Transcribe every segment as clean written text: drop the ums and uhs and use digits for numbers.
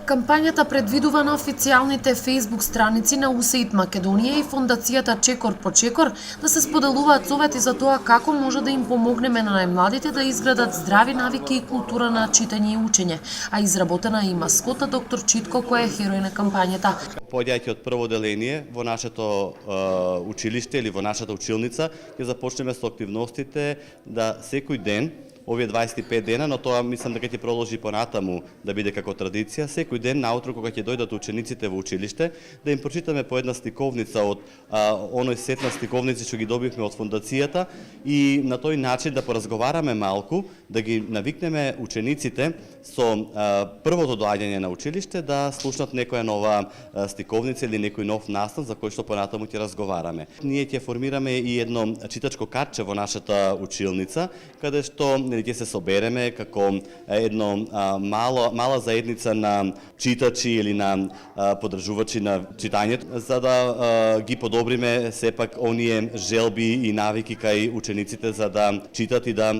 Кампањата предвидува на официјалните Facebook страници на УСАИД Македонија и фондацијата Чекор по Чекор да се споделуваат совети за тоа како може да им помогнеме на најмладите да изградат здрави навики и култура на читање и учење, а изработена е и маскота доктор Читко кој е херој на кампањата. Појаѓајќи од прво деление во нашето училиште или во нашата училница, ќе започнеме со активностите да секој ден овие 25 дена, но тоа мислам дека ќе продолжи понатаму да биде како традиција. Секој ден наутро кога ќе дојдат учениците во училиште, да им прочитаме по една стиковница од оној сет на стиковници што ги добивме од фондацијата и на тој начин да поразговараме малку, да ги навикнеме учениците со првото доаѓање на училиште да слушнат некоја нова стиковница или некој нов настан за кој што понатаму ќе разговараме. Ние ќе формираме и едно читачко картче во нашата училница, каде што ќе се собереме како едно мала заедница на читачи или на поддржувачи на читањето, за да ги подобриме сепак оние желби и навики кај учениците за да читат и да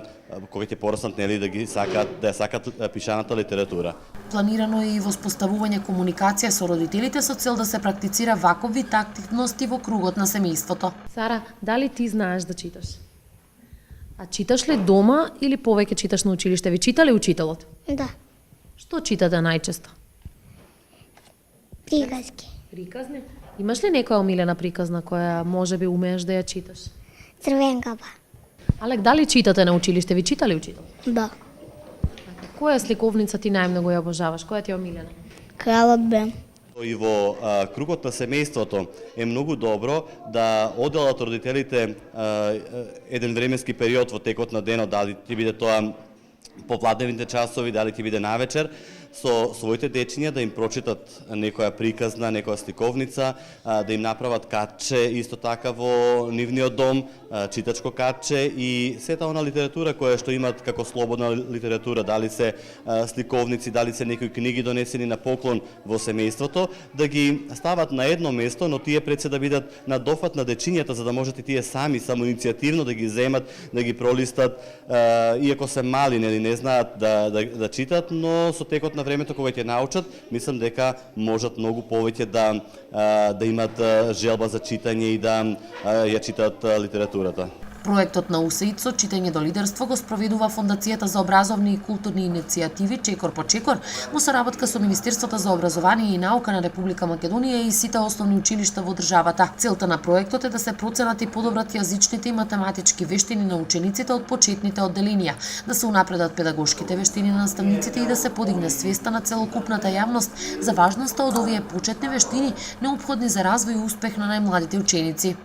кога ќе пораснат нели да ги сакат пишаната литература. Планирано е и воспоставување комуникација со родителите со цел да се практицира ваков вид активности во кругот на семејството. Сара, дали ти знаеш да читаш? А читаш ли дома или повеќе читаш на училиште? Ви чита ли учителот? Да, Што читате најчесто? приказки. Приказни? Имаш ли некоја омилена приказна која може би умееш да ја читаш? Црвенкава. Алек, дали читате на училиште? Ви чита ли учител? Да. Која сликовница ти најмногу ја обожаваш? Која ти е омилена? Кралот Бен. И во кругот на семејството е многу добро да оделат родителите еден временски период во текот на денот, дали ќе биде тоа попладневните часови, дали ќе биде навечер, со своите дечиња да им прочитат некоја приказна, некоја стиковница, да им направат катче исто така во нивниот дом, читачко катче и сета она литература која што имат како слободна литература, дали се сликовници, дали се некои книги донесени на поклон во семејството, да ги стават на едно место, но тие пред се да бидат на дофат на дечињата за да можат и тие сами самоиницијативно да ги земат, да ги пролистат, иако се мали, нели не знаат да читат, но со текот на времето кога ќе научат, мислам дека можат многу повеќе да имат желба за читање и да ја читат литературата. Проектот на УСАИД со читање до лидерство го спроведува Фондацијата за образовни и културни иницијативи Чекор по Чекор во соработка со Министерството за образование и наука на Република Македонија и сите основни училишта во државата. Целта на проектот е да се проценат и подобрат јазичните и математички вештини на учениците од почетните одделенија, да се унапредат педагошките вештини на наставниците и да се подигне свеста на целокупната јавност за важноста од овие почетни вештини неопходни за развој и успех на најмладите ученици.